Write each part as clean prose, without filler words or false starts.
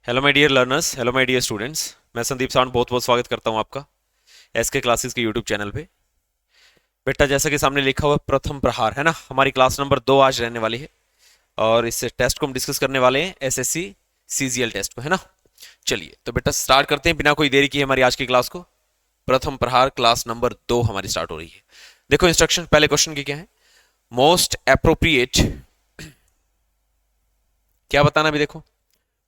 Hello my dear learners, hello my dear students. मैं संदीप सावंत बहुत बहुत स्वागत करता हूं आपका एसके क्लासेस के यूट्यूब चैनल पे। बेटा, जैसा कि सामने लिखा हुआ है, प्रथम प्रहार है ना, हमारी क्लास नंबर 2 आज रहने वाली है। और इस टेस्ट को हम डिस्कस करने वाले हैं, एसएससी सीजीएल टेस्ट को, है ना। चलिए तो बेटा स्टार्ट करते हैं बिना कोई देरी किए हमारी आज की क्लास को। प्रथम प्रहार क्लास नंबर 2 हमारी स्टार्ट हो रही है। देखो इंस्ट्रक्शन, पहले क्वेश्चन की क्या है, मोस्ट अप्रोप्रिएट क्या बताना है। अभी देखो,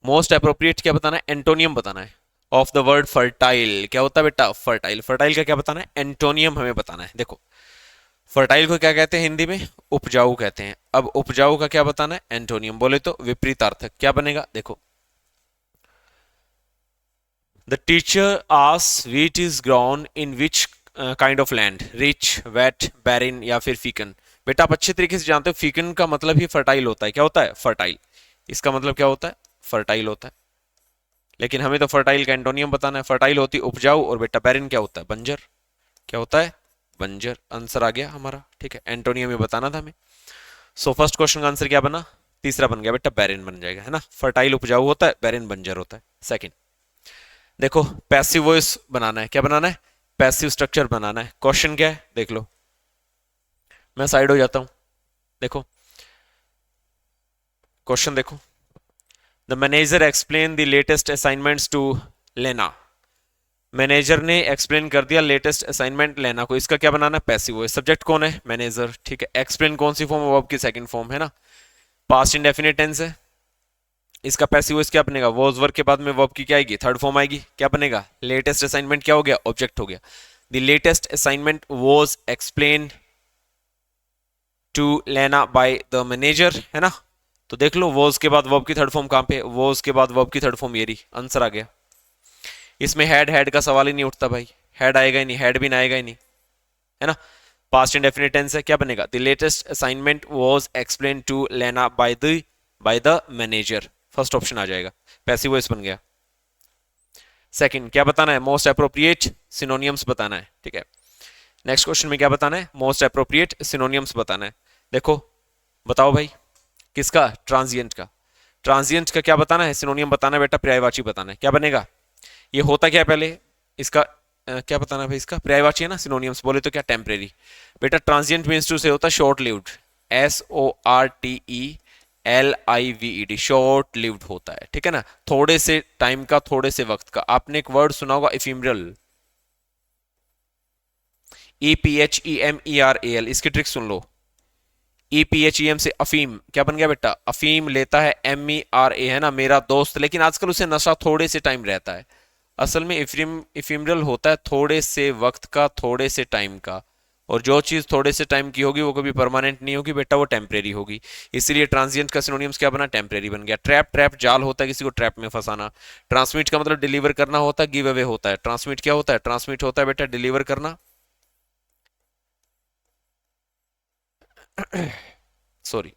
मोस्ट अप्रोप्रिएट क्या बताना है, एंटोनियम बताना है ऑफ द वर्ड फर्टाइल। क्या होता है बेटा, फर्टाइल। फर्टाइल का क्या बताना है, एंटोनियम हमें बताना है। देखो, फर्टाइल को क्या कहते हैं हिंदी में, उपजाऊ कहते हैं। अब उपजाऊ का क्या बताना है, एंटोनियम। बोले तो विपरीतार्थक क्या बनेगा, देखो, the teacher asks wheat is grown in which kind of land, rich, wet, barren या फिर फीकन। बेटा आप अच्छे तरीके से जानते हो फीकन का मतलब ही फर्टाइल होता है। क्या होता है, फर्टाइल। इसका मतलब क्या होता है, फर्टाइल होता है। लेकिन हमें तो फर्टाइल का एंटोनियम बताना है। फर्टाइल होती है उपजाऊ, और बेटा बैरिन क्या होता है, बंजर। क्या होता है, बंजर। आंसर आ गया हमारा, ठीक है। एंटोनियम ही बताना था हमें। सो फर्स्ट क्वेश्चन का आंसर क्या बना, तीसरा बन गया बेटा, बैरिन बन जाएगा, है ना। फर्टाइल उपजाऊ होता है, बैरिन बंजर होता है। सेकंड, देखो पैसिव वॉइस बनाना है। क्या बनाना है, पैसिव स्ट्रक्चर बनाना है। क्वेश्चन क्या है देख लो, मैं साइड हो जाता हूं। देखो क्वेश्चन देखो, the manager explain the latest assignments to Lena. Manager ने एक्सप्लेन कर दिया लेटेस्ट असाइनमेंट लेना को। इसका क्या बनाना है, पैसिव वॉइस। सब्जेक्ट कौन है, मैनेजर, ठीक है। एक्सप्लेन कौन सी फॉर्म है, वर्ब की सेकंड फॉर्म, है ना। पास्ट इंडेफिनिट टेंस है। इसका पैसिव वॉइस क्या बनेगा, वॉज वर्ब के बाद में वर्ब की क्या आएगी, थर्ड फॉर्म आएगी। क्या बनेगा, लेटेस्ट असाइनमेंट क्या हो गया, ऑब्जेक्ट हो गया। The latest assignment was explain to Lena by the manager, है ना। तो देख लो, वॉज के बाद वर्ब की थर्ड फॉर्म कहां पे, वॉज के बाद वर्ब की थर्ड फॉर्म ये रही। आंसर आ गया। इसमें हेड का सवाल ही नहीं उठता भाई, हेड आएगा ही नहीं, हेड भी ना आएगा ही नहीं, है ना। पास्ट इंडेफिनिट टेंस है, क्या बनेगा, the latest assignment was explain to Lena by the manager. First option आ जाएगा, पैसिव वॉइस बन गया। सेकंड क्या बताना है, मोस्ट अप्रोप्रिएट सिनोनियम्स बताना है, ठीक है। नेक्स्ट क्वेश्चन में क्या बताना है, मोस्ट अप्रोप्रिएट सिनोनियम्स बताना है। देखो बताओ भाई, किसका, ट्रांजिएंट का। ट्रांजिएंट का क्या बताना है, सिनोनियम बताना है बेटा, पर्यायवाची बताना है। क्या बनेगा, ये होता क्या है पहले, इसका क्या बताना है भाई, इसका पर्यायवाची है ना। सिनोनियम्स बोले तो क्या, टेम्परेरी। बेटा ट्रांजिएंट मींस टू से होता है short lived, SORTELIVED, short lived होता है, ठीक है ना। थोड़े से टाइम का, थोड़े से वक्त का। आपने एक वर्ड सुना होगा, इफिमरल, EPHEMERAL। इसकी ट्रिक सुन लो, EPHEM से अफीम, क्या बन गया बेटा, अफीम लेता है MERA, है ना, मेरा दोस्त। लेकिन आजकल उसे नशा थोड़े से टाइम रहता है। असल में इफिमरल होता है थोड़े से वक्त का, थोड़े से टाइम का। और जो चीज थोड़े से टाइम की होगी वो कभी परमानेंट नहीं होगी बेटा, वो टेम्परेरी होगी। इसीलिए ट्रांजिएंट का सिनोनिम्स क्या बना, टेम्परेरी बन गया। ट्रैप, ट्रैप जाल होता है किसी को ट्रैप में फंसाना। ट्रांसमिट का मतलब डिलीवर करना होता है, गिव अवे होता है। ट्रांसमिट क्या होता है, ट्रांसमिट होता है बेटा डिलीवर करना, सॉरी,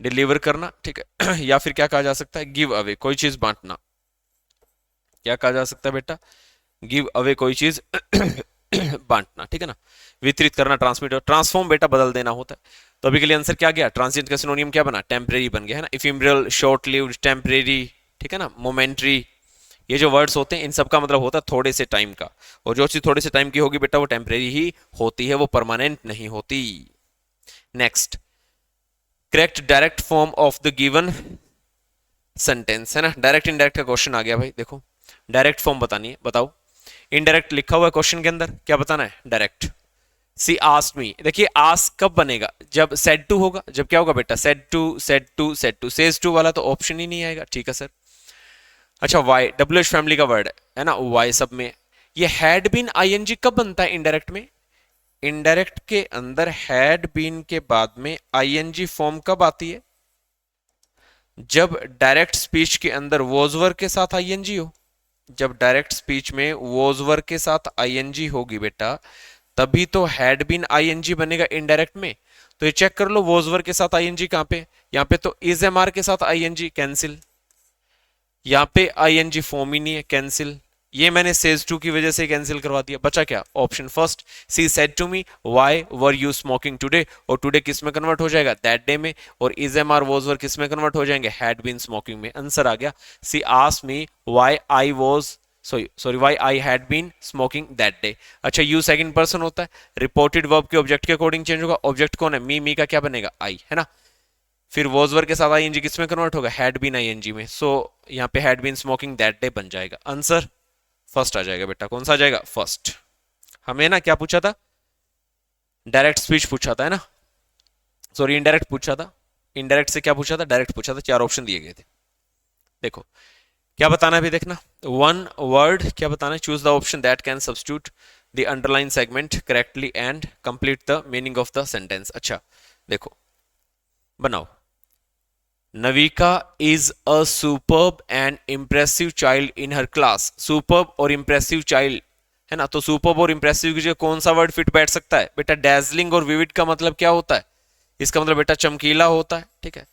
डिलीवर करना, ठीक है। या फिर क्या कहा जा सकता है, गिव अवे, कोई चीज बांटना। क्या कहा जा सकता है बेटा, गिव अवे, कोई चीज बांटना, ठीक है ना। वितरित करना, ट्रांसमिट। और ट्रांसफॉर्म बेटा बदल देना होता है। तो अभी के लिए आंसर क्या गया, ट्रांसिएंट का सिनोनियम क्या बना, टेम्परेरी बन गया, है ना। इफिमरल, शॉर्ट लिव्ड, टेम्परेरी, ठीक है ना, मोमेंट्री। ये जो वर्ड्स होते हैं इन सब का मतलब होता है थोड़े से टाइम का। और जो चीज थोड़े से टाइम की होगी बेटा वो टेम्परेरी ही होती है, वो परमानेंट नहीं होती। Next, correct direct form of the given sentence, है ना। डायरेक्ट इनडायरेक्ट का क्वेश्चन आ गया भाई। देखो डायरेक्ट फॉर्म बतानी है, बताओ। इनडायरेक्ट लिखा हुआ है क्वेश्चन के अंदर, क्या बताना है, डायरेक्ट। सी आस्क्ड मी, देखिए आस्क कब बनेगा, जब सेड टू होगा। जब क्या होगा बेटा, said to, said to, said to. Says to वाला तो ऑप्शन ही नहीं आएगा, ठीक है सर। अच्छा, वाई, WH फैमिली का वर्ड है ना, वाई सब में। ये हैड बीन ING कब बनता है इनडायरेक्ट में, इनडायरेक्ट के अंदर हैड बीन के बाद में ING फॉर्म कब आती है, जब डायरेक्ट स्पीच के अंदर वॉज वर्ब के साथ ING हो। जब डायरेक्ट स्पीच में वॉज वर्ब के साथ ING होगी बेटा, तभी तो हैड बीन ING बनेगा इनडायरेक्ट में। तो ये चेक कर लो, वॉज वर्ब के साथ ING कहां पे, यहां पे तो इज MR के साथ ING, कैंसिल। यहां पे ING फॉर्म ही नहीं है, कैंसिल। ये मैंने सेज टू की वजह से कैंसिल करवा दिया, बचा क्या? Option first, she said to me why were you smoking today, और टुडे किस में कन्वर्ट हो जाएगा? दैट डे में। और is am are was were किस में कन्वर्ट हो जाएंगे? हैड बीन स्मोकिंग में। आंसर आ गया। She asked me why I was sorry why I had been smoking that day. अच्छा, यू सेकंड पर्सन होता है, रिपोर्टेड वर्ब के ऑब्जेक्ट के अकॉर्डिंग चेंज होगा। ऑब्जेक्ट कौन है? मी का क्या बनेगा? आई, है ना। फिर वॉज वर के साथ आईएनजी किस में कन्वर्ट होगा? हैड बीन आईएनजी में। सो यहाँ पे had been smoking that day बन जाएगा। आंसर फर्स्ट आ जाएगा बेटा। कौन सा आ जाएगा? फर्स्ट। हमें ना क्या पूछा था? डायरेक्ट स्पीच पूछा था, है ना। सॉरी, इनडायरेक्ट पूछा था। इनडायरेक्ट से क्या पूछा था? डायरेक्ट पूछा था। चार ऑप्शन दिए गए थे। देखो क्या बताना है अभी, देखना। वन वर्ड क्या बताना है? Choose the option that can substitute the underline segment correctly and complete the meaning of the sentence. अच्छा देखो, बनाओ। Navika is a superb and impressive child in her class. Superb और इम्प्रेसिव चाइल्ड, है ना। तो सुपर्ब और इम्प्रेसिव की जगह कौन सा वर्ड फिट बैठ सकता है बेटा? डैजलिंग और विविड का मतलब क्या होता है? इसका मतलब बेटा चमकीला होता है, ठीक है।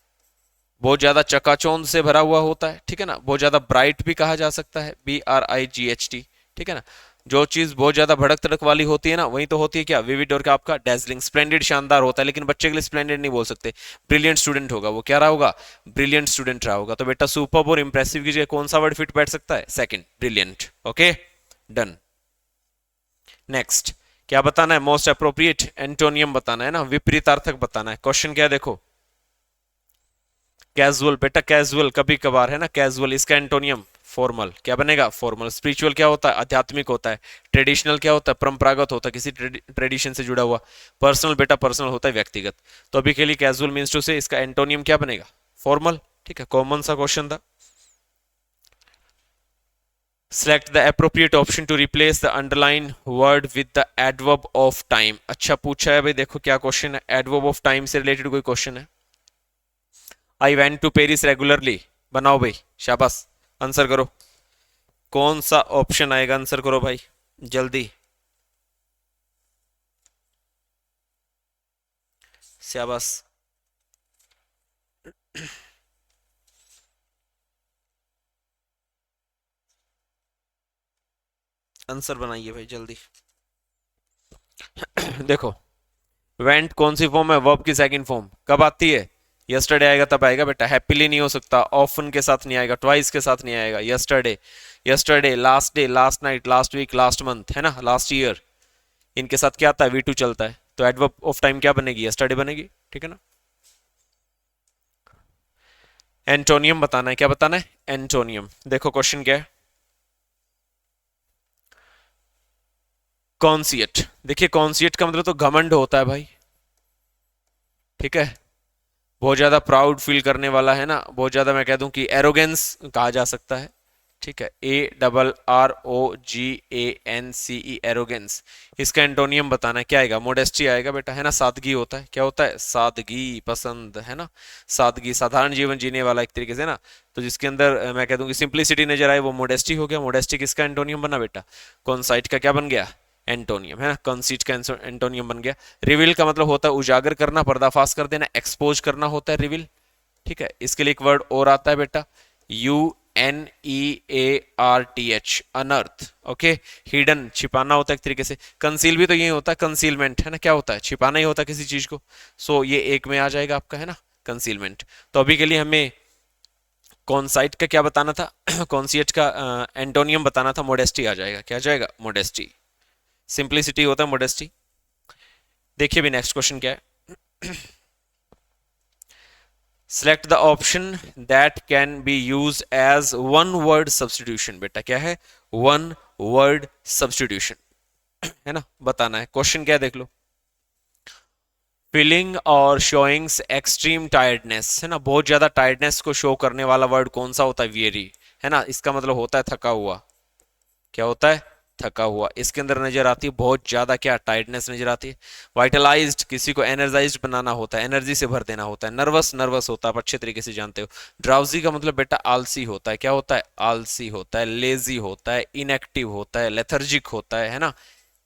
बहुत ज्यादा चकाचौंध से भरा हुआ होता है, ठीक है ना। बहुत ज्यादा ब्राइट भी कहा जा सकता है, BRIGHT, ठीक है ना। जो चीज बहुत ज्यादा भड़क तड़क वाली होती है ना, वही तो होती है क्या? विविड और क्या आपका? डेजलिंग। स्प्लेंडेड शानदार होता है, लेकिन बच्चे के लिए स्प्लेंडेड नहीं बोल सकते। ब्रिलियंट स्टूडेंट होगा वो, क्या रहा होगा? ब्रिलियंट स्टूडेंट रहा होगा। तो बेटा सुपर्ब और इंप्रेसिव की जगह कौन सा वर्ड फिट बैठ सकता है? Second, brilliant. Okay, done. Next क्या बताना है? मोस्ट अप्रोप्रिएट एंटोनियम बताना है ना, विपरीतार्थक बताना है। क्वेश्चन क्या है देखो। कैजुअल बेटा, कैजुअल कभी कभार, है ना। कैजुअल, इसका एंटोनियम फॉर्मल। क्या बनेगा? फॉर्मल। स्पिरिचुअल क्या होता है? आध्यात्मिक होता है। ट्रेडिशनल क्या होता है? परंपरागत होता है, किसी ट्रेडिशन से जुड़ा हुआ। पर्सनल बेटा, पर्सनल होता है, व्यक्तिगत। तो अभी के लिए कैजुअल मीन्स टू से इसका एंटोनियम क्या बनेगा? फॉर्मल, ठीक है। कॉमन सा क्वेश्चन था। Select the appropriate option to replace the underlined word with the adverb of time। अच्छा पूछा है भाई, देखो क्या क्वेश्चन है। adverb of time से रिलेटेड कोई क्वेश्चन है? I went to Paris regularly. बनाओ भाई, शाबाश, आंसर करो। कौन सा ऑप्शन आएगा? आंसर करो भाई जल्दी, शाबाश। आंसर बनाइए भाई जल्दी। देखो, वेंट कौन सी फॉर्म है? वर्ब की सेकंड फॉर्म। कब आती है? यस्टरडे आएगा तब आएगा बेटा। हैप्पीली नहीं हो सकता, ऑफन के साथ नहीं आएगा, ट्वाइस के साथ नहीं आएगा। Yesterday, yesterday, last day, last night, last week, last month, है ना, लास्ट ईयर, इनके साथ क्या आता है? V2 चलता है। तो एडवर्ब ऑफ टाइम क्या बनेगी? यस्टरडे बनेगी, ठीक है ना। एंटोनियम बताना है। क्या बताना है? एंटोनियम। देखो क्वेश्चन क्या है। कॉन्सिएट। देखिए कॉन्सिएट का मतलब तो घमंड होता है भाई, ठीक है। बहुत ज्यादा प्राउड फील करने वाला, है ना। बहुत ज्यादा मैं कह दूं कि एरोगेंस कहा जा सकता है, ठीक है। ARROGANCE, arrogance. इसका एंटोनियम बताना है। क्या आएगा? मोडेस्टी आएगा बेटा, है ना। सादगी होता है। क्या होता है? सादगी, पसंद, है ना। सादगी, साधारण जीवन जीने वाला एक तरीके से ना। तो जिसके अंदर मैं कह दूं कि सिंप्लिसिटी नजर आए, वो मोडेस्टी हो गया। मोडेस्टी किसका एंटोनियम बना बेटा? कॉन्साइट का क्या बन गया? एंटोनियम, है ना। कंसीट का एंटोनियम बन गया। रिवील का मतलब होता है उजागर करना, पर्दाफाश कर देना, एक्सपोज करना होता है रिवील, ठीक है। इसके लिए एक वर्ड और आता है बेटा, UNEARTH, अनर्थ। ओके, हिडन, छिपाना होता है एक तरीके से। कंसील भी तो यही होता है, कंसीलमेंट, है ना। क्या होता है? छिपाना ही होता है किसी चीज को। सो ये एक में आ जाएगा आपका, है ना, कंसीलमेंट। तो अभी के लिए हमें कॉन्साइट का क्या बताना था? कॉन्सिएट का एंटोनियम बताना था। मोडेस्टी आ जाएगा। क्या आ जाएगा? मोडेस्टी। सिंप्लिसिटी होता है मोडेस्टी। देखिए भी नेक्स्ट क्वेश्चन क्या है। Select the option that can be use as one word substitution. बेटा क्या है? वन वर्ड सब्सटीट्यूशन, है ना, बताना है। क्वेश्चन क्या है देख लो। फीलिंग और शोइंग्स एक्सट्रीम टायर्डनेस, है ना। बहुत ज्यादा टायर्डनेस को शो करने वाला वर्ड कौन सा होता है? वियरी, है ना। इसका मतलब होता है थका हुआ। क्या होता है? थका हुआ। इसके अंदर नजर आती है बहुत ज्यादा क्या? टाइटनेस नजर आती है। वाइटलाइज्ड, किसी को एनर्जाइज्ड बनाना होता है, एनर्जी से भर देना होता है। नर्वस, नर्वस होता है, आप अच्छे तरीके से जानते हो। ड्राउजी का मतलब बेटा आलसी होता है। क्या होता है? आलसी होता है। लेजी होता है, इनएक्टिव होता है, लेथर्जिक होता है ना।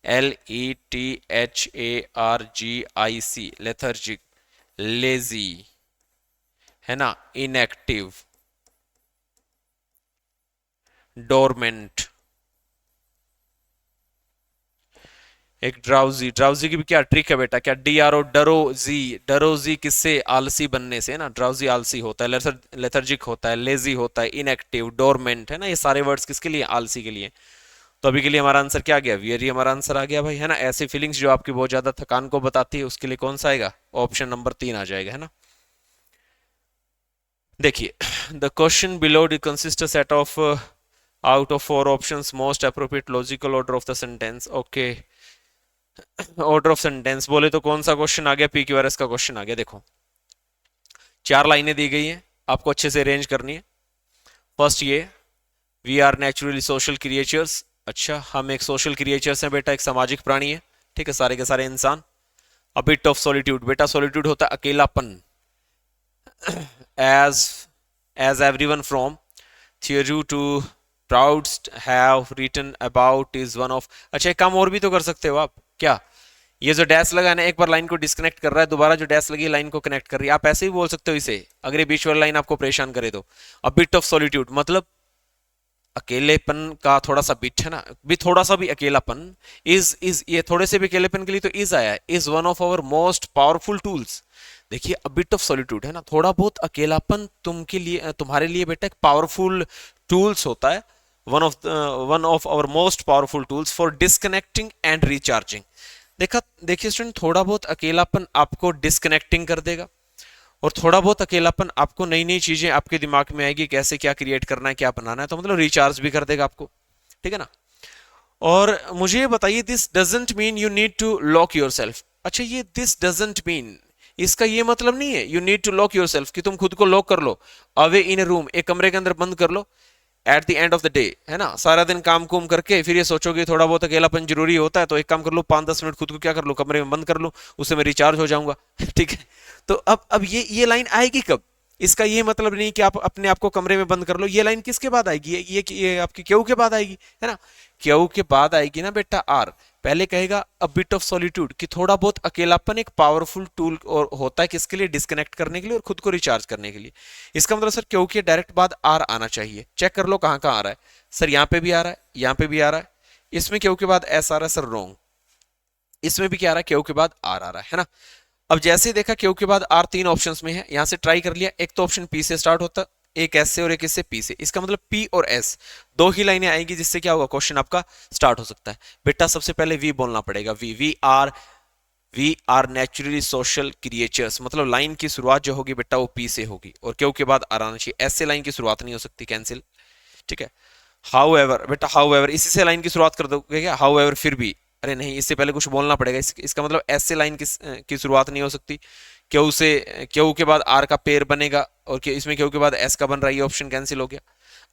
LETHARGIC, लेथर्जिक, लेजी, है ना, इनएक्टिव, डोरमेंट, एक ड्राउजी, ड्राउजी की भी क्या ट्रिक है बेटा, क्या डी आर ओ, डरो जी, डरो जी किससे, आलसी बनने से, है ना। ड्राउजी आलसी होता है, लेथर्जिक होता है, लेजी होता है, इनएक्टिव, डोरमेंट, है ना। ये सारे वर्ड्स किसके लिए, आलसी के लिए। तो अभी के लिए हमारा आंसर क्या आ गया, वियरी हमारा आंसर आ गया भाई, है ना। ऐसी फीलिंग्स जो आपकी बहुत ज्यादा थकान को बताती है, उसके लिए कौन सा आएगा, ऑप्शन नंबर 3 आ जाएगा, है ना। देखिए, द क्वेश्चन बिलो ड consist set of out of 4 options most appropriate logical order of the sentence. Okay, order of sentence बोले तो कौन सा क्वेश्चन आ गया, पी क्यू आर एस का क्वेश्चन आ गया। देखो 4 लाइनें दी गई हैं, आपको अच्छे से अरेंज करनी है। फर्स्ट ये, we are naturally social creatures. अच्छा, हम एक सोशल क्रिएचर्स हैं बेटा, एक सामाजिक प्राणी है, ठीक है, सारे के सारे इंसान। अ बिट ऑफ सॉलिट्यूड, बेटा सॉलिट्यूड होता है अकेलापन। As as everyone from Thoreau to Proust have written about is one of. अच्छा, एक काम और भी तो कर सकते हो आप, क्या, ये जो डैश लगा है ना, एक बार लाइन को डिस्कनेक्ट कर रहा है, दोबारा जो डैश लगी लाइन को कनेक्ट कर रही है, आप ऐसे ही बोल सकते हो इसे, अगर ये बीच वाली लाइन आपको परेशान करे तो। अ बिट ऑफ सॉलिट्यूड मतलब अकेलेपन का थोड़ा सा बिट, है ना, भी थोड़ा सा भी अकेलापन। इज ये थोड़े से भी अकेलेपन के लिए तो इज आया है, is one of our most powerful tools. देखिए, अ बिट ऑफ सॉलिट्यूड, है ना, थोड़ा बहुत अकेलापन तुम के लिए, तुम्हारे लिए बेटा एक पावरफुल टूल्स होता है। One of our most powerful tools for disconnecting and recharging. देखा, देखिए स्टूडेंट, थोड़ा बहुत अकेलापन आपको डिस्कनेक्टिंग कर देगा, और थोड़ा बहुत अकेलापन आपको नई नई चीजें आपके दिमाग में आएगी, कैसे क्या क्रिएट करना है, क्या बनाना है, तो मतलब रिचार्ज भी कर देगा आपको, ठीक है ना। और मुझे ये बताइए, this doesn't mean you need to lock yourself. अच्छा, ये दिस डजेंट मीन, इसका ये मतलब नहीं है you need to lock yourself कि तुम खुद को लॉक कर लो, अवे इन ए रूम, एक कमरे के अंदर बंद कर लो at the end of the day, है ना। सारा दिन काम कुम करके फिर ये सोचोगे थोड़ा बहुत अकेलापन जरूरी होता है, तो एक काम कर लो, 5-10 मिनट खुद को क्या कर लो, कमरे में बंद कर लो, उससे मैं रिचार्ज हो जाऊंगा। ठीक है, तो अब ये लाइन आएगी कब, इसका ये मतलब नहीं कि आप अपने आप को कमरे में बंद कर लो, ये लाइन किसके बाद आएगी, ये आपकी क्यों के बाद आएगी, है ना। क्यों के बाद आएगी ना बेटा आर। पहले कहेगा अ बिट ऑफ सॉलिट्यूड, कि थोड़ा बहुत अकेलापन एक पावरफुल टूल और होता है किसके लिए, डिस्कनेक्ट करने के लिए और खुद को रिचार्ज करने के लिए। इसका मतलब सर क्यों के डायरेक्ट बाद आर आना चाहिए, चेक कर लो कहाँ कहाँ आ रहा है। सर यहाँ पे भी आ रहा है, यहाँ पे भी आ रहा है, इसमें क्यों के बाद एस आ रहा है सर, रॉन्ग। इसमें भी क्या आ रहा है, क्यों के बाद आर आ रहा है ना। अब जैसे ही देखा क्यू के बाद आर 3 ऑप्शंस में है, यहां से ट्राई कर लिया, एक तो ऑप्शन पी से स्टार्ट होता, एक एस से और एक इससे पी से, इसका मतलब पी और एस दो ही लाइनें आएंगी जिससे क्या होगा, क्वेश्चन आपका स्टार्ट हो सकता है। बेटा सबसे पहले वी बोलना पड़ेगा, we are naturally social creatures, मतलब लाइन की शुरुआत जो होगी बेटा वो पी से होगी, और क्यू के बाद आर आना चाहिए, एस से लाइन की शुरुआत नहीं हो सकती, कैंसिल, ठीक है। हाउ एवर बेटा, हाउ एवर इसी से लाइन की शुरुआत कर दोगे क्या, हाउ एवर फिर भी, अरे नहीं, इससे पहले कुछ बोलना पड़ेगा, इसका मतलब एस से लाइन की शुरुआत नहीं हो सकती, क्यू से, क्यू के बाद आर का पेयर बनेगा, और इसमें क्यू के बाद एस का बन रहा है, ये ऑप्शन कैंसिल हो गया।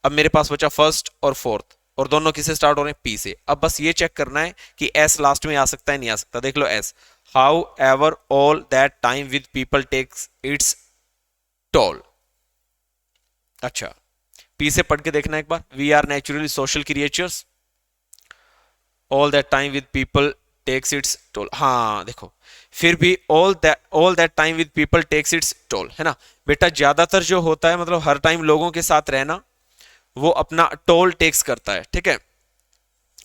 अब मेरे पास बचा फर्स्ट और फोर्थ, और दोनों किससे स्टार्ट हो रहे हैं, पी से। अब बस ये चेक करना है कि एस लास्ट में आ सकता है नहीं आ सकता, देख लो S, however all that time with people takes its toll. अच्छा, पी से पढ़ के देखना एक बार, we are naturally social creatures, all that time with people takes its toll. हाँ देखो, फिर भी all that time with people takes its toll, है ना। बेटा ज्यादातर जो होता है, मतलब हर टाइम लोगों के साथ रहना, वो अपना टोल टेक्स करता है, ठीक है,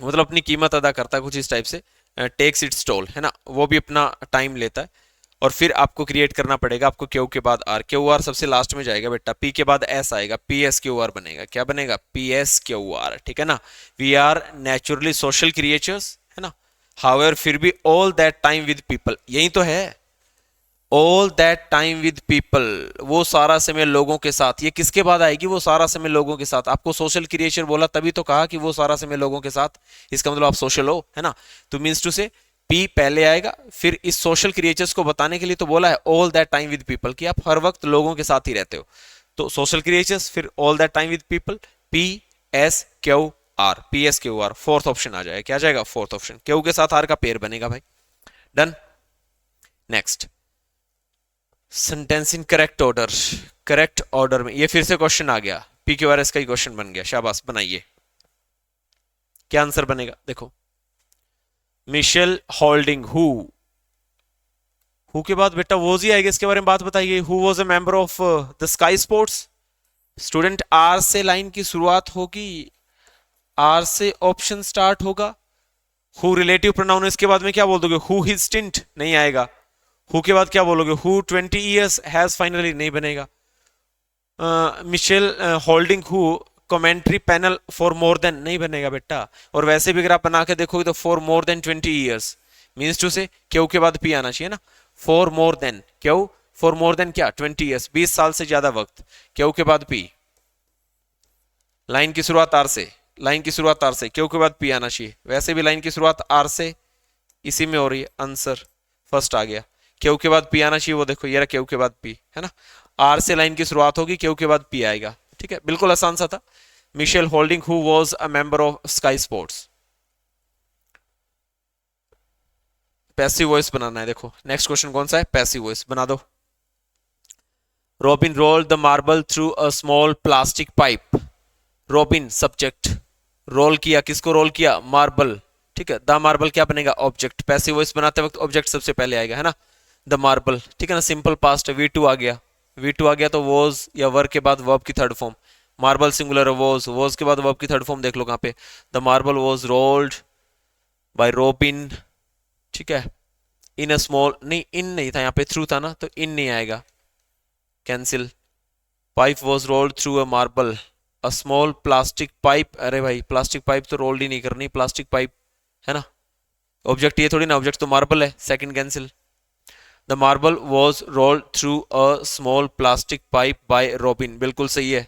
मतलब अपनी कीमत अदा करता है कुछ इस टाइप से, टेक्स इट्स टोल, है ना, वो भी अपना टाइम लेता है। और फिर आपको क्रिएट करना पड़ेगा, आपको क्यू के बाद आर, क्यू आर सबसे लास्ट में जाएगा बेटा, पी के बाद एस आएगा, पी एस क्यू आर बनेगा, क्या बनेगा, पी एस क्यू आर, ठीक है ना। We are naturally social creatures, है ना। हाउएवर फिर भी all that time with people, यही तो है, all that time with people, वो सारा समय लोगों के साथ, ये किसके बाद आएगी, वो सारा समय लोगों के साथ। आपको सोशल क्रिएचर बोला तभी तो कहा कि वो सारा समय लोगों के साथ, इसका मतलब आप सोशल हो, है ना। तो मीन्स टू से पी पहले आएगा, फिर इस सोशल क्रिएचर्स को बताने के लिए तो बोला है all that time with people, कि आप हर वक्त लोगों के साथ ही रहते हो, तो सोशल क्रिएचर्स, फिर all that time with people, P S Q R, P S Q R, fourth option आ जाएगा, क्या जाएगा, फोर्थ ऑप्शन, क्यू के साथ आर का पेयर बनेगा भाई, done. Next, sentence in correct order, correct order में, ये फिर से क्वेश्चन आ गया, पी क्यू आर एस का ही क्वेश्चन बन गया, शाबाश बनाइए, क्या आंसर बनेगा, देखो, मिशेल होल्डिंग, हु के बाद बेटा वोजी आएगा, इसके बारे में बात बताइए, who was a member of the Sky Sports. Student R से लाइन की शुरुआत होगी, आर से ऑप्शन स्टार्ट होगा, हु रिलेटिव प्रोनाउन, इसके बाद में क्या बोल दोगे, हु हिज स्टिंट, नहीं आएगा। हु के बाद क्या बोलोगे, हु 20 ईयर्स हैज फाइनली, नहीं बनेगा। Michael holding who commentary panel for more than, नहीं बनेगा बेटा। और वैसे भी अगर आप बना के देखोगे तो for more than 20 years means to say क्यों के बाद पी आना चाहिए ना। फॉर मोर देन क्यों, फॉर मोर देन क्या 20 ईयर्स, 20 साल से ज्यादा वक्त, क्यों के बाद पी। लाइन की शुरुआत आर से, लाइन की शुरुआत आर से, क्यों के बाद पी आना चाहिए। वैसे भी लाइन की शुरुआत आर से इसी में हो रही है, आंसर फर्स्ट आ गया। क्यों के बाद पी आना चाहिए, वो देखो ये रहा क्यों के बाद पी, है ना। आर से लाइन की शुरुआत होगी, क्यों के बाद पी आएगा, ठीक है, बिल्कुल आसान सा था। Michelle holding who was a member of Sky Sports. Passive voice बनाना है, देखो नेक्स्ट क्वेश्चन कौन सा है, पैसिव वॉइस बना दो। Robin rolled the marble through a small plastic pipe. Robin subject, roll किया, किसको रोल किया, मार्बल, ठीक है। द मार्बल क्या बनेगा, ऑब्जेक्ट। पैसिव वॉइस बनाते वक्त ऑब्जेक्ट सबसे पहले आएगा, है ना, द मार्बल, ठीक है ना। सिंपल पास्ट है, V2 आ गया, V2 आ गया तो वॉज या वर के बाद वर्ब की थर्ड फॉर्म। मार्बल सिंगुलर है, वॉज के बाद वर्ब की थर्ड फॉर्म देख लो कहां पे, the marble was rolled bye robin, ठीक है। इन अ स्मॉल, नहीं इन नहीं था यहाँ पे, थ्रू था ना, तो इन नहीं आएगा, cancel. Pipe was rolled through a marble, a small plastic pipe, अरे भाई प्लास्टिक पाइप तो रोल्ड ही नहीं करनी, प्लास्टिक पाइप, है ना। ऑब्जेक्ट ये थोड़ी ना, ऑब्जेक्ट तो मार्बल है, second cancel. The marble was rolled through a small plastic pipe by Robin, बिल्कुल सही है,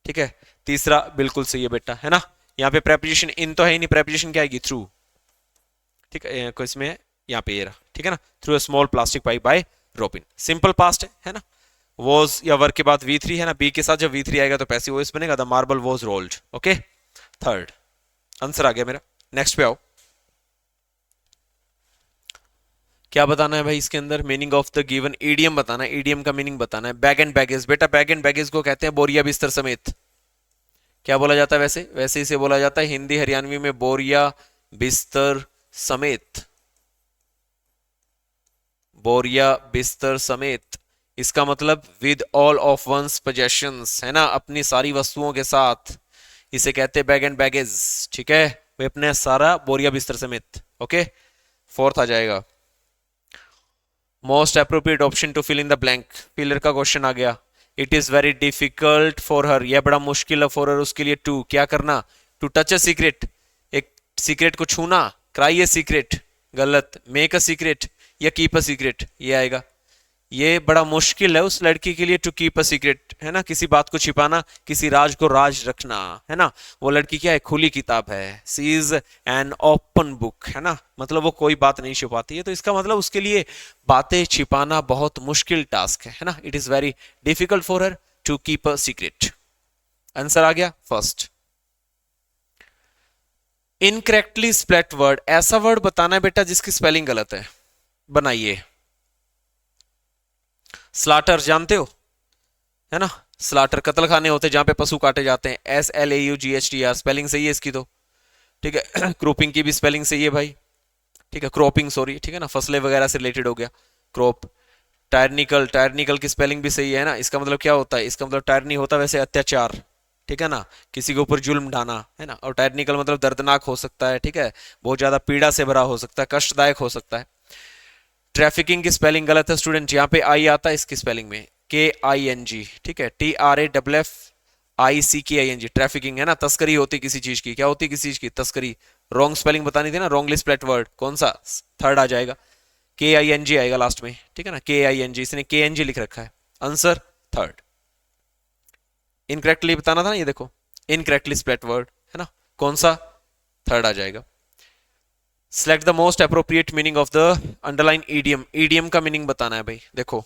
ठीक है। तीसरा बिल्कुल सही है बेटा, है ना। यहाँ पे प्रेपोजिशन इन तो है ही नहीं, प्रेपोजिशन क्या आएगी, थ्रू, ठीक है, इसमें यहाँ पे ये रहा, ठीक है ना, through a small plastic pipe by Robin, simple past है ना। वॉज या वर्क के बाद V3 है ना, बी के साथ जब V3 आएगा तो पैसिव वॉइस बनेगा, the marble was rolled, okay. Third answer आ गया मेरा। नेक्स्ट पे आओ, क्या बताना है भाई इसके अंदर, meaning of the given idiom बताना है, ईडियम का मीनिंग बताना है। बैग एंड बैगेज, बेटा बैग एंड बैगेज को कहते हैं बोरिया बिस्तर समेत। क्या बोला जाता है, वैसे वैसे इसे बोला जाता है हिंदी हरियाणवी में बोरिया बिस्तर समेत, बोरिया बिस्तर समेत। इसका मतलब with all of one's possessions, है ना, अपनी सारी वस्तुओं के साथ, इसे कहते हैं बैग एंड बैगेज, ठीक है। वे अपने सारा बोरिया बिस्तर समेत, ओके। फोर्थ आ जाएगा, most appropriate option to fill in the blank, filler का क्वेश्चन आ गया। It is very difficult for her, यह बड़ा मुश्किल है फॉर हर, उसके लिए टू क्या करना, टू टच अ सीक्रेट, एक सीक्रेट को छूना, क्राई ए सीक्रेट, गलत, मेक अ सीक्रेट या कीप अ सीक्रेट, ये आएगा। ये बड़ा मुश्किल है उस लड़की के लिए टू कीप अ सीक्रेट, है ना, किसी बात को छिपाना, किसी राज को राज रखना, है ना। वो लड़की क्या है, खुली किताब है, सी इज एन ओपन बुक, है ना, मतलब वो कोई बात नहीं छुपाती है, तो इसका मतलब उसके लिए बातें छिपाना बहुत मुश्किल टास्क है ना। It is very difficult for her to keep a secret, answer आ गया फर्स्ट। इनकरेक्टली स्पेल्ड वर्ड, ऐसा वर्ड बताना है बेटा जिसकी स्पेलिंग गलत है, बनाइए। स्लाटर जानते हो, है ना, स्लाटर कत्ल खाने होते हैं जहां पे पशु काटे जाते हैं, SLAUGHTR, स्पेलिंग सही है इसकी तो, ठीक है। क्रोपिंग की भी स्पेलिंग सही है भाई, ठीक है, क्रॉपिंग सॉरी, ठीक है ना, फसलें वगैरह से रिलेटेड हो गया क्रॉप। टायरनिकल, टायरनिकल की स्पेलिंग भी सही है ना, इसका मतलब क्या होता है, इसका मतलब टायर नहीं होता वैसे अत्याचार, ठीक है ना, किसी के ऊपर जुल्म ढाना, है ना। और टायरनिकल मतलब दर्दनाक हो सकता है, ठीक है, बहुत ज्यादा पीड़ा से भरा हो सकता है, कष्टदायक हो सकता है। ट्रैफिकिंग की स्पेलिंग गलत है स्टूडेंट, यहाँ पे आई आता है इसकी स्पेलिंग में, KING, ठीक है, TRAFFICKING, ट्रैफिकिंग, है ना, तस्करी होती किसी चीज की, क्या होती किसी चीज की तस्करी। रॉन्ग स्पेलिंग बतानी थी ना, रॉन्गली स्प्लेट वर्ड कौन सा, थर्ड आ जाएगा, KING आएगा लास्ट में, ठीक है ना, KING, इसने KNG लिख रखा है, आंसर थर्ड। इनकरेक्टली बताना था ना, ये देखो इनकरेक्टली स्प्लेट वर्ड, है ना, कौन सा, थर्ड आ जाएगा। Select the most appropriate meaning of the underline idiom, idiom का मीनिंग बताना है भाई, देखो।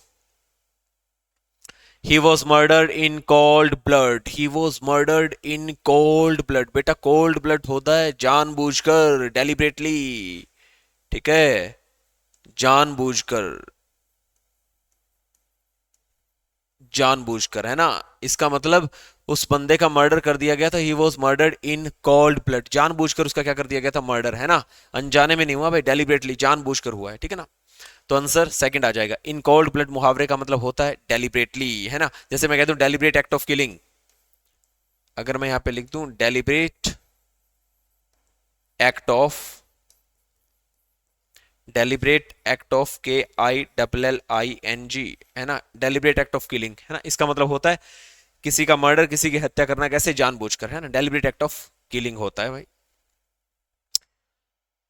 He was murdered in cold blood, he was murdered in cold blood, बेटा cold blood होता है जानबूझकर, deliberately, ठीक है, जानबूझकर, जानबूझकर, है ना। इसका मतलब उस बंदे का मर्डर कर दिया गया था, he was murdered in cold blood, जानबूझकर उसका क्या कर दिया गया था, मर्डर, है ना, अनजाने में नहीं हुआ भाई, डेलिबरेटली जानबूझकर हुआ है, ठीक है ना। तो आंसर सेकंड आ जाएगा। इन कोल्ड ब्लड मुहावरे का मतलब होता है डेलिबरेटली, है ना, जैसे मैं कहता हूं डेलिबरेट एक्ट ऑफ किलिंग, अगर मैं यहां पे लिख दूं deliberate act of deliberate act of KILLING, है ना, डेलिब्रेट एक्ट ऑफ किलिंग, है ना, इसका मतलब होता है किसी का मर्डर, किसी की हत्या करना कैसे, जानबूझकर, है ना, डेलिब्रेट एक्ट ऑफ किलिंग होता है भाई।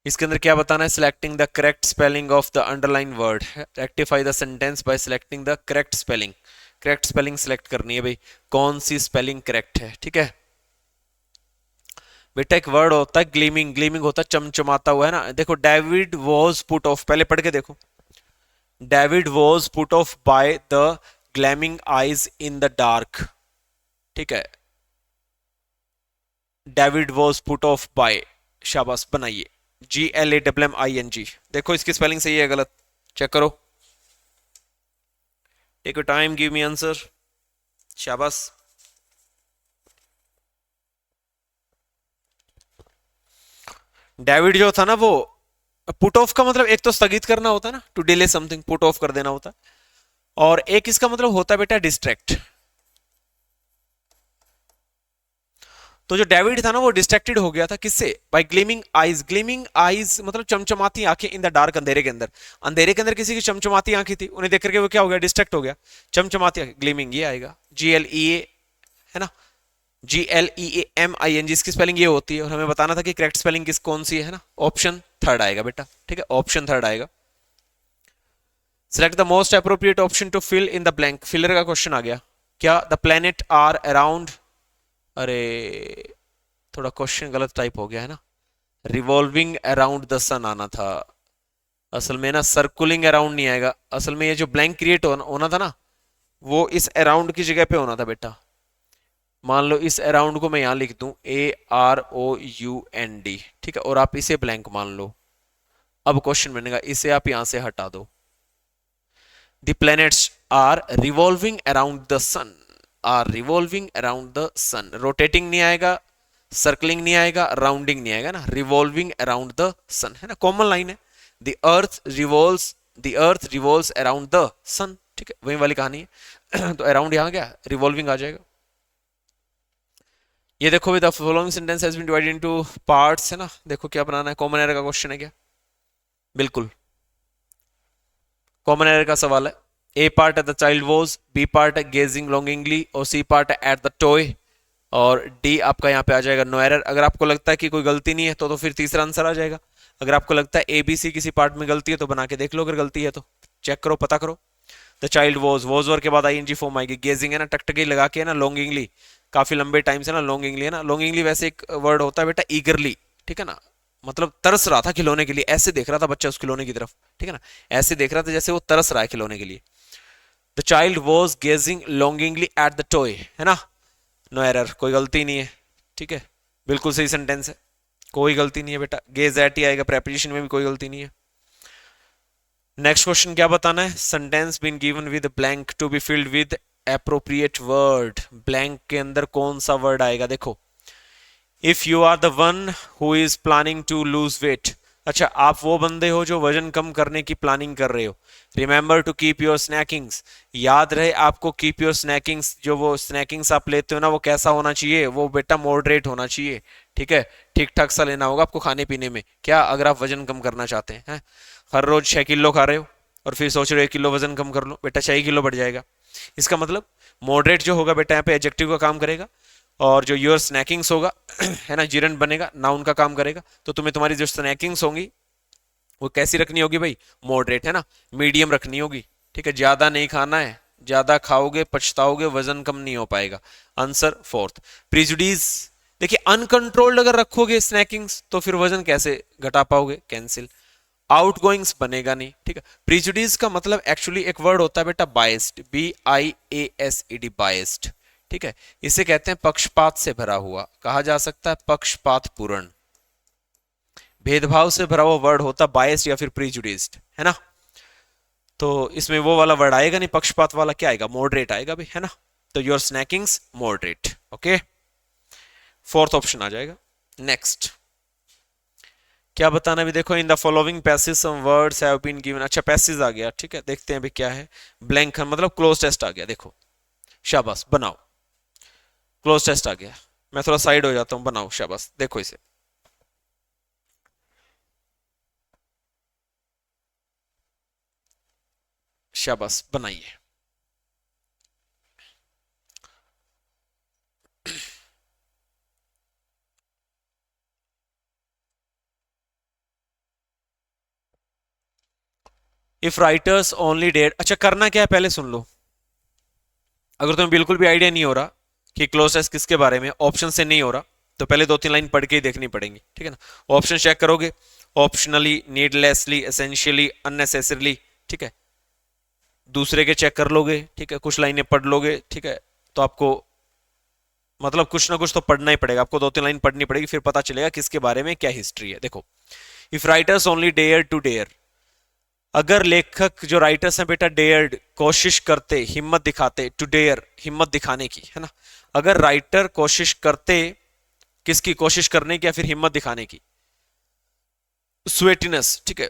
इसके अंदर क्या बताना है, selecting the correct spelling of the underline word, rectify the sentence by selecting the correct spelling, correct spelling select करनी है भाई, कौन सी स्पेलिंग करेक्ट है, ठीक है। बेटा एक वर्ड होता है ग्लीमिंग, ग्लीमिंग होता है चमचमाता हुआ, है ना, देखो डेविड वॉज पुट ऑफ, पहले पढ़ के देखो, David was put off by the glamming eyes in the dark, ठीक है, David was put off by, शाबाश बनाइए, GLAMMING, देखो इसकी स्पेलिंग सही है गलत, चेक करो, take your time, give me answer, शाबाश। डेविड जो था ना वो, पुट ऑफ का मतलब एक तो स्थगित करना होता है ना, to delay something, put off कर देना होता है, और एक इसका मतलब होता है बेटा डिस्ट्रैक्ट। तो जो डेविड था ना वो डिस्ट्रैक्टेड हो गया था किससे, by gleaming eyes, gleaming eyes मतलब चमचमाती आंखें, इन द डार्क, अंधेरे के अंदर, अंधेरे के अंदर किसी की चमचमाती आंखें थी, उन्हें देख करके वो क्या हो गया, डिस्ट्रैक्ट हो गया, चमचमाती आंखें, ग्लीमिंग ये आएगा, GLEA, है ना, GLEAMING, इसकी स्पेलिंग ये होती है, और हमें बताना था कि करेक्ट स्पेलिंग किस कौन सी है ना, ऑप्शन थर्ड आएगा बेटा, ठीक है, ऑप्शन थर्ड आएगा। Select the most appropriate option to fill in the blank, filler का क्वेश्चन आ गया, क्या द प्लेनेट आर अराउंड, अरे थोड़ा क्वेश्चन गलत टाइप हो गया है ना, रिवॉल्विंग अराउंड द सन आना था, असल में ना सर्कुलिंग अराउंड नहीं आएगा, असल में ये जो ब्लैंक क्रिएट होना था ना, वो इस अराउंड की जगह पे होना था बेटा, मान लो इस अराउंड को मैं यहां लिख दूं AROUND, ठीक है, और आप इसे ब्लैंक मान लो, अब क्वेश्चन बनेगा इसे आप यहां से हटा दो, the planets are revolving around the sun, are revolving around the sun, rotating नहीं आएगा, सर्कलिंग नहीं आएगा, राउंडिंग नहीं आएगा ना, रिवॉल्विंग अराउंड द सन, है ना, कॉमन लाइन है, the earth revolves, the earth revolves around the sun, ठीक है, वही वाली कहानी है तो अराउंड यहां गया, रिवॉल्विंग आ जाएगा। ये देखो with the following sentence has been divided into parts, है ना, देखो क्या बनाना है, कॉमन एरर का क्वेश्चन है क्या, बिल्कुल कॉमन एरर का सवाल है, A part the child was, B part gazing longingly, और C part at the toy, और डी आपका यहाँ पे आ जाएगा नो एरर। अगर आपको लगता है कि कोई गलती नहीं है तो फिर तीसरा आंसर आ जाएगा, अगर आपको लगता है ABC किसी पार्ट में गलती है तो बना के देख लो, अगर गलती है तो चेक करो, पता करो। द चाइल्ड वॉज वर के बाद ING फॉर्म आएगी, गेजिंग है ना, टकटकी लगा के, है ना, लॉन्गिंगली, काफी लंबे टाइम से ना, लॉन्गिंगली, है ना, लॉन्गिंगली वैसे एक वर्ड होता है बेटा ईगरली, ठीक है ना, मतलब तरस रहा था खिलौने के लिए, ऐसे देख रहा था बच्चा उस खिलौने की तरफ, ठीक है ना, ऐसे देख रहा था जैसे वो तरस रहा है खिलौने के लिए। The child was gazing longingly at the toy, है ना, नो एरर, कोई गलती नहीं है, ठीक है, बिल्कुल सही सेंटेंस है, कोई गलती नहीं है बेटा, गेज एट ही आएगा, प्रेपोजिशन में भी कोई गलती नहीं है। नेक्स्ट क्वेश्चन क्या बताना है, sentence been given with blank to be filled with appropriate word, blank के अंदर कौन सा वर्ड आएगा, देखो, if you are the one who is planning to lose weight, अच्छा आप वो बंदे हो जो वजन कम करने की प्लानिंग कर रहे हो, remember to keep your snackings, याद रहे आपको कीप योर स्नैकिंग्स, जो वो स्नैकिंग्स आप लेते हो ना वो कैसा होना चाहिए, वो बेटा मॉडरेट होना चाहिए, ठीक है, ठीक ठाक सा लेना होगा आपको खाने पीने में, क्या अगर आप वजन कम करना चाहते हैं, हर रोज 6 किलो खा रहे हो और फिर सोच रहे हो 1 किलो वजन कम कर लो, बेटा 6 किलो बढ़ जाएगा, इसका मतलब मॉडरेट जो होगा बेटा यहाँ पे एडजेक्टिव का काम करेगा, और जो योर स्नैकिंग्स होगा है ना, जिरन बनेगा, नाउन का काम करेगा, तो तुम्हें तुम्हारी जो स्नैकिंग्स होंगी वो कैसी रखनी होगी भाई, मॉडरेट, है ना, मीडियम रखनी होगी, ठीक है, ज्यादा नहीं खाना है, ज्यादा खाओगे पछताओगे, वजन कम नहीं हो पाएगा, आंसर फोर्थ। प्रिजुडीज, देखिए अनकंट्रोल्ड अगर रखोगे स्नैकिंग्स तो फिर वजन कैसे घटा पाओगे, कैंसिल, आउटगोइंग्स बनेगा नहीं, ठीक है। प्रिजुडीज का मतलब एक्चुअली एक वर्ड होता है बेटा बायस्ड, BIASED, बायस्ड, ठीक है, इसे कहते हैं पक्षपात से भरा हुआ, कहा जा सकता है पक्षपात पूर्ण, भेदभाव से भरा हुआ वर्ड होता बायस्ड या फिर प्रीजुडिस्ड, है ना, तो इसमें वो वाला वर्ड आएगा नहीं, पक्षपात वाला क्या आएगा, मॉडरेट आएगा भी, है ना, तो your snackings moderate, okay, fourth option आ जाएगा। नेक्स्ट क्या बताना भी, देखो in the following passage some words have been given, अच्छा पैसेज आ गया, ठीक है, देखते हैं अभी क्या है, ब्लैंक मतलब क्लोज टेस्ट आ गया, देखो शाबाश बनाओ, क्लोज टेस्ट आ गया, मैं थोड़ा साइड हो जाता हूं, बनाओ शाबाश, देखो इसे, शाबाश, बनाइए। इफ राइटर्स ओनली डेड, अच्छा करना क्या है पहले सुन लो। अगर तुम्हें बिल्कुल भी आइडिया नहीं हो रहा कि क्लोजेस्ट किसके बारे में, ऑप्शन से नहीं हो रहा, तो पहले 2-3 लाइन पढ़ के ही देखनी पड़ेंगी, ठीक है ना। ऑप्शन चेक करोगे, ऑप्शनली, नीडलेसली, एसेंशियली, अननेसेसरली, ठीक है। दूसरे के चेक कर लोगे, ठीक है, कुछ लाइनें पढ़ लोगे, ठीक है, तो आपको मतलब कुछ ना कुछ तो पढ़ना ही पड़ेगा आपको, 2-3 लाइन पढ़नी पड़ेगी, फिर पता चलेगा किसके बारे में क्या हिस्ट्री है। देखो, if writers only dare to dare, अगर लेखक जो राइटर्स हैं बेटा डेयर्ड, कोशिश करते, हिम्मत दिखाते, टू डेयर हिम्मत दिखाने की, है ना। अगर राइटर कोशिश करते, किसकी कोशिश करने की या फिर हिम्मत दिखाने की, स्वेटिनस, ठीक है,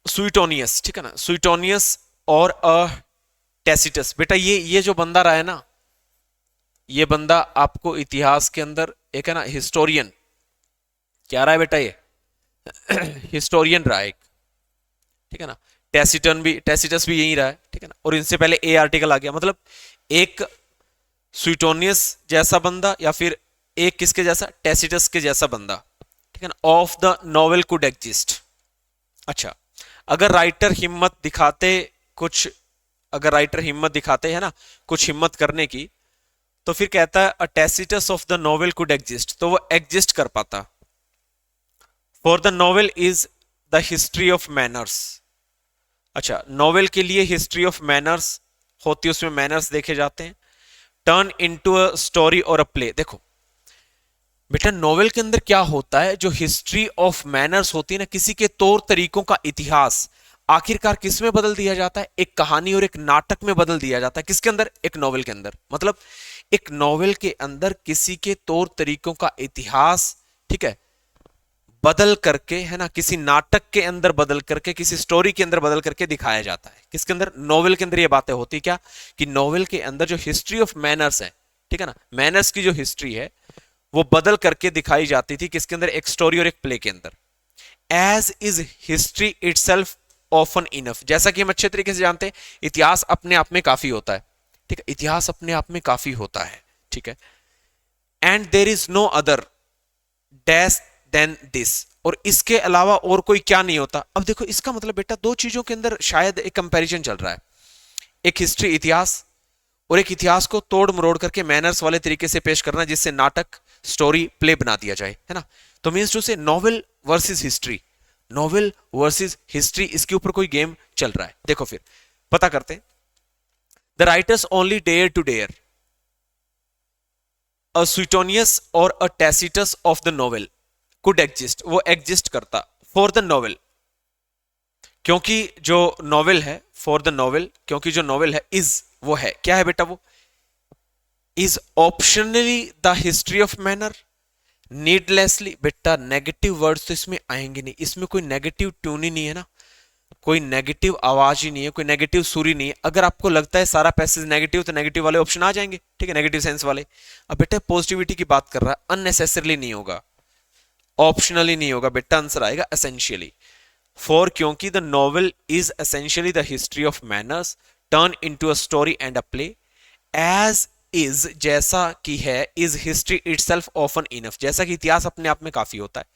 स्वीटोनियस, ठीक है ना, स्वीटोनियस और टैसिटस, बेटा ये जो बंदा रहा है ना, ये बंदा आपको इतिहास के अंदर एक है ना हिस्टोरियन, क्या रहा है बेटा ये हिस्टोरियन रहा है एक, ठीक है ना। टैसिटस भी यही रहा है, ठीक है ना। और इनसे पहले ए आर्टिकल आ गया, मतलब एक स्वीटोनियस जैसा बंदा या फिर एक किसके जैसा, टैसिटस के जैसा बंदा, ठीक है ना। Of the novel could exist. अच्छा, अगर राइटर हिम्मत दिखाते कुछ, अगर राइटर हिम्मत दिखाते है ना कुछ हिम्मत करने की, तो फिर कहता है a Tacitus of the novel could exist, तो वो एग्जिस्ट कर पाता। For the novel is the history of manners. अच्छा, नॉवेल के लिए हिस्ट्री ऑफ मैनर्स होती है, उसमें मैनर्स देखे जाते हैं। टर्न इनटू अ स्टोरी और अ प्ले, देखो बेटा नॉवेल के अंदर क्या होता है, जो हिस्ट्री ऑफ मैनर्स होती है ना, किसी के तौर तरीकों का इतिहास आखिरकार किस में बदल दिया जाता है, एक कहानी और एक नाटक में बदल दिया जाता है। किसके अंदर, एक नॉवेल के अंदर। मतलब एक नॉवेल के अंदर किसी के तौर तरीकों का इतिहास, ठीक है, बदल करके, है ना, किसी नाटक के अंदर बदल करके, किसी स्टोरी के अंदर बदल करके दिखाया जाता है। किसके अंदर, नॉवेल के अंदर। ये बातें होती क्या कि नॉवेल के अंदर जो हिस्ट्री ऑफ मैनर्स है, ठीक है ना, मैनर्स की जो हिस्ट्री है वो बदल करके दिखाई जाती थी किसके अंदर, एक स्टोरी और एक प्ले के अंदर। As is history itself often enough, जैसा कि हम अच्छे तरीके से जानते हैं इतिहास अपने आप में काफी होता है, ठीक है, इतिहास अपने आप में काफी होता है, ठीक है। And there is no other dash than this, और इसके अलावा और कोई क्या नहीं होता। अब देखो इसका मतलब बेटा दो चीजों के अंदर शायद एक कंपैरिजन चल रहा है, एक हिस्ट्री इतिहास, और एक इतिहास को तोड़ मरोड़ करके मैनर्स वाले तरीके से पेश करना जिससे नाटक, स्टोरी, प्ले बना दिया जाए, है ना। तो मीन्स टू से novel versus history, novel versus history, इसके ऊपर कोई गेम चल रहा है। देखो फिर पता करते हैं। The writers only dare to dare a Suetonius और a Tacitus of the novel could exist, वो एग्जिस्ट करता। फॉर द नॉवेल, क्योंकि जो नॉवेल है, फॉर द नॉवेल, क्योंकि जो नॉवेल है, इज वो है, क्या है बेटा वो, is optionally the history of manner, needlessly, बेटा नेगेटिव वर्ड्स तो इसमें आएंगे नहीं, इसमें कोई नेगेटिव ट्यून ही नहीं है ना, कोई नेगेटिव आवाज ही नहीं है, कोई नेगेटिव सुर ही नहीं है। अगर आपको लगता है सारा पैसेज नेगेटिव, तो नेगेटिव वाले ऑप्शन आ जाएंगे, ठीक है, नेगेटिव सेंस वाले। अब बेटा पॉजिटिविटी की बात कर रहा है, अननेसेसरली नहीं होगा, ऑप्शनली नहीं होगा, बेटा आंसर आएगा एसेंशियली। फॉर, क्योंकि the novel is essentially the history of manners turn into a story and a play. As is, जैसा कि है, is history itself often enough, जैसा कि इतिहास अपने आप में काफी होता है।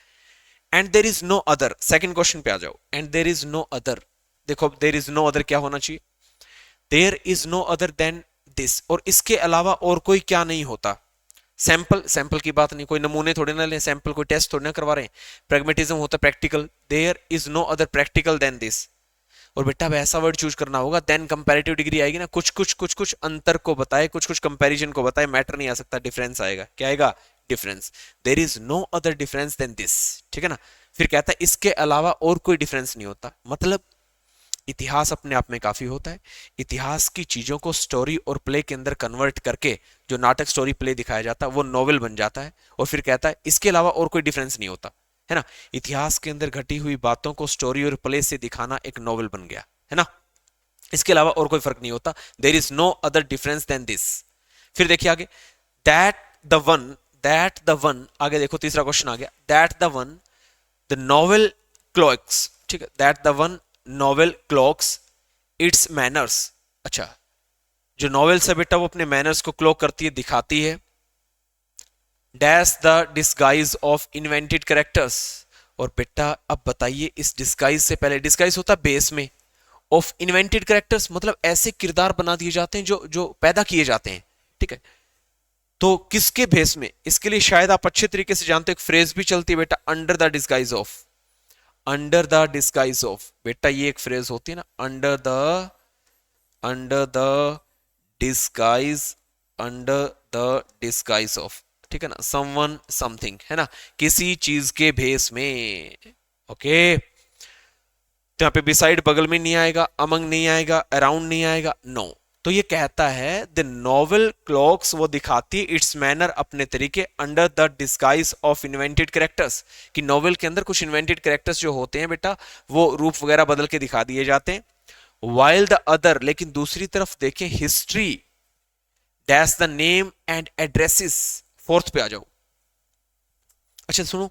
And there is no other, second question पे आ जाओ। And there is no other, देखो देर इज नो अदर क्या होना चाहिए, there is no other than this, और इसके अलावा और कोई क्या नहीं होता। सैंपल, सैंपल की बात नहीं, कोई नमूने थोड़े ना ले, सैंपल कोई टेस्ट थोड़े ना करवा रहे हैं, प्रेगमेटिज्म होता है, practical. There is no other practical than this, और बेटा अब ऐसा वर्ड चूज करना होगा, देन कंपैरेटिव डिग्री आएगी ना, कुछ कुछ कुछ कुछ अंतर को बताए, कुछ कुछ कंपैरिजन को बताए, मैटर नहीं आ सकता, डिफरेंस आएगा। क्या आएगा, difference. There is no other difference than this, ठीक है ना। फिर कहता है इसके अलावा और कोई डिफरेंस नहीं होता, मतलब इतिहास अपने आप में काफी होता है, इतिहास की चीजों को स्टोरी और प्ले के अंदर कन्वर्ट करके जो नाटक, स्टोरी, प्ले दिखाया जाता है वो नॉवेल बन जाता है। और फिर कहता है इसके अलावा और कोई डिफरेंस नहीं होता, है ना। इतिहास के अंदर घटी हुई बातों को स्टोरी और प्ले से दिखाना एक नॉवेल बन गया, है ना। इसके अलावा और कोई फर्क नहीं होता, there is no other difference than this. फिर देखिए आगे, that the one, that the one, आगे देखो तीसरा क्वेश्चन आ गया, that the one the novel cloaks, ठीक है, that the one novel cloaks its manners. अच्छा, जो नॉवेल्स है बेटा वो अपने मैनर्स को क्लोक करती है, दिखाती है। Dash the disguise of invented characters. और बेटा अब बताइए, इस डिस्गाइज से पहले, डिस्गाइज होता है बेस में, ऑफ इन्वेंटेड कैरेक्टर्स मतलब ऐसे किरदार बना दिए जाते हैं जो जो पैदा किए जाते हैं, ठीक है। तो किसके बेस में, इसके लिए शायद आप अच्छे तरीके से जानते हो, एक फ्रेज भी चलती है बेटा, under the disguise of. Under the disguise of, बेटा ये एक फ्रेज होती है ना, under the disguise, under the disguise of, ठीक है ना, समवन समथिंग, है ना, किसी चीज के भेस में। ओके, तो यहां पे बिसाइड बगल में नहीं आएगा, अमंग नहीं आएगा, अराउंड नहीं आएगा, नो। तो ये कहता है द नॉवल क्लॉक्स, वो दिखाती है इट्स मैनर, अपने तरीके, under the disguise of invented characters, कि नॉवल के अंदर कुछ इन्वेंटेड कैरेक्टर्स जो होते हैं बेटा वो रूप वगैरह बदल के दिखा दिए जाते हैं। वाइल द अदर, लेकिन दूसरी तरफ देखें, history dash the name and addresses. Fourth पे आ जाओ। अच्छा सुनो,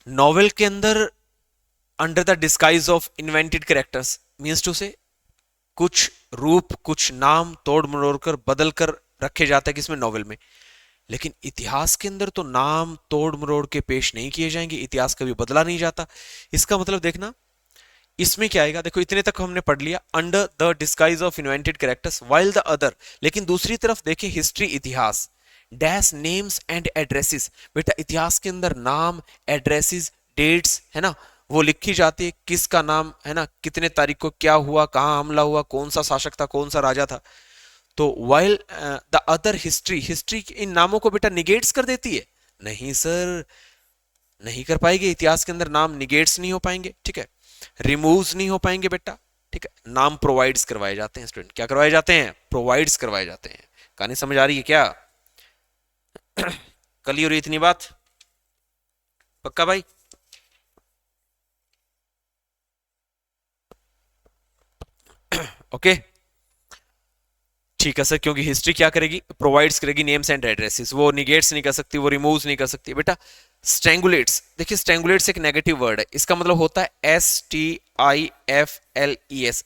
नॉवेल के अंदर under the disguise of invented characters means to say कुछ रूप, कुछ नाम तोड़ मरोड़ कर बदल कर रखे जाते हैं किसमें, नॉवेल में। लेकिन इतिहास के अंदर तो नाम तोड़ मरोड़ के पेश नहीं किए जाएंगे, इतिहास कभी बदला नहीं जाता। इसका मतलब देखना इसमें क्या आएगा, देखो इतने तक हमने पढ़ लिया, under the disguise of invented characters while the other, लेकिन दूसरी तरफ देखें हिस्ट्री, इतिहास, डैश नेम्स एंड एड्रेसेस, बेटा इतिहास के अंदर नाम, एड्रेसेस, डेट्स, है ना, वो लिखी जाती है, किसका नाम है ना, कितने तारीख को क्या हुआ, कहां हमला हुआ, कौन सा शासक था, कौन सा राजा था। तो while the other history, history in नामों को बेटा निगेट्स कर देती है, नहीं सर, नहीं कर पाएगी, इतिहास के अंदर नाम निगेट्स नहीं हो पाएंगे, ठीक है, रिमूव्स नहीं हो पाएंगे बेटा, ठीक है। नाम प्रोवाइड्स करवाए जाते हैं स्टूडेंट, क्या करवाए जाते हैं, प्रोवाइड्स करवाए जाते हैं। कहानी समझ आ रही है क्या? कल ही हो रही इतनी बात, पक्का भाई? ओके ठीक है सर, क्योंकि हिस्ट्री क्या करेगी, प्रोवाइड्स करेगी नेम्स एंड एड्रेसेस, वो निगेट्स नहीं कर सकती, वो रिमूव्स नहीं कर सकती बेटा। स्ट्रैंगुलेट्स, देखिए स्ट्रैंगुलेट्स एक नेगेटिव वर्ड है, इसका मतलब होता है STIFLES,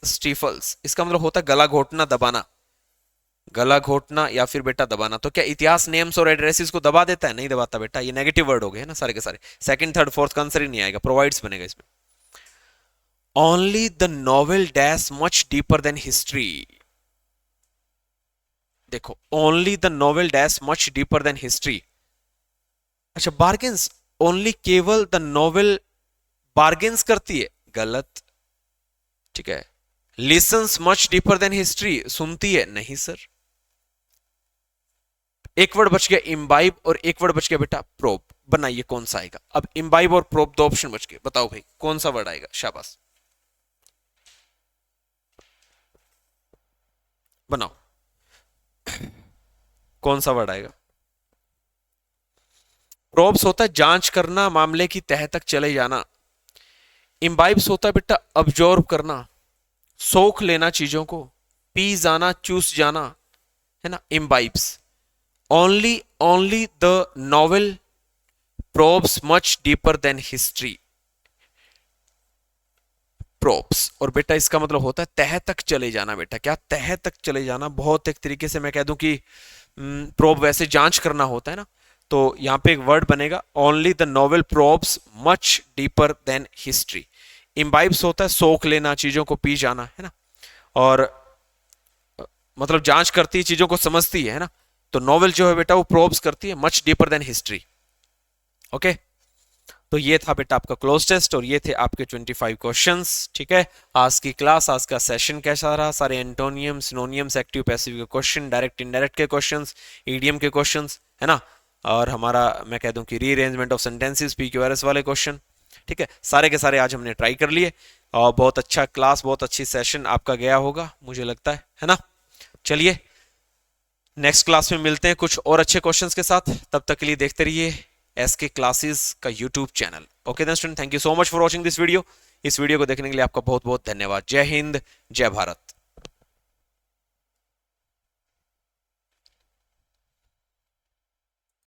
स्टीफल्स, इसका मतलब होता है गला घोटना, दबाना, गला घोटना या फिर बेटा दबाना। तो क्या इतिहास नेम्स और एड्रेसेस को दबा देता है? नहीं दबाता बेटा, ये नेगेटिव वर्ड हो गए ना सारे के सारे, सेकंड थर्ड फोर्थ का आंसर ही नहीं आएगा, प्रोवाइड्स बनेगा इसमें। Only the novel dash much deeper than history, देखो only the novel dash much deeper than history. अच्छा बार्गेन्स, ओनली केवल द नॉवेल बार्गेन्स करती है, गलत, ठीक है। Listens much deeper than history, सुनती है, नहीं सर। एक वर्ड बच गया इम्बाइब और एक वर्ड बच गया बेटा प्रोब, बनाइए कौन सा आएगा। अब इम्बाइब और प्रोब दो ऑप्शन बच गए, बताओ भाई कौन सा वर्ड आएगा, शाबाश बनाओ, कौन सा वर्ड आएगा। प्रोब्स होता है जांच करना, मामले की तह तक चले जाना। इम्बाइब्स होता है बेटा अब्जॉर्ब करना, सोख लेना चीजों को, पी जाना, चूस जाना, है ना, imbibes. Only only the novel probes much deeper than history, probes. और बेटा इसका मतलब होता है तह तक चले जाना, बेटा क्या, तह तक चले जाना। बहुत एक तरीके से मैं कह दूं कि प्रोब वैसे जांच करना होता है ना, तो यहां पे एक वर्ड बनेगा only the novel probes much deeper than history. Imbibes होता है सोख लेना, चीजों को पी जाना, है ना, और मतलब जांच करती है, चीजों को समझती है ना। तो नॉवेल जो है बेटा वो प्रोब्स करती है much deeper than history. Okay, तो ये था बेटा आपका क्लोज टेस्ट और ये थे आपके 25 क्वेश्चंस, ठीक है। आज की क्लास, आज का सेशन कैसा रहा, सारे एंटोनियम, सिनोनियम्स, एक्टिव पैसिव के क्वेश्चन, डायरेक्ट इनडायरेक्ट के क्वेश्चंस, ईडियम के क्वेश्चंस, है ना, और हमारा मैं कह दूं कि रीअरेंजमेंट ऑफ सेंटेंसेस, PQRS वाले क्वेश्चन, ठीक है, सारे के सारे आज हमने ट्राई कर लिए और बहुत अच्छा क्लास, बहुत अच्छी सेशन आपका गया होगा मुझे लगता है ना। चलिए नेक्स्ट क्लास में मिलते हैं कुछ और अच्छे क्वेश्चंस के साथ, तब तक के लिए देखते रहिए SK क्लासेस का YouTube channel. Okay then student, thank you so much for watching this video. इस वीडियो को देखने के लिए आपका बहुत बहुत धन्यवाद। जय हिंद, जय भारत।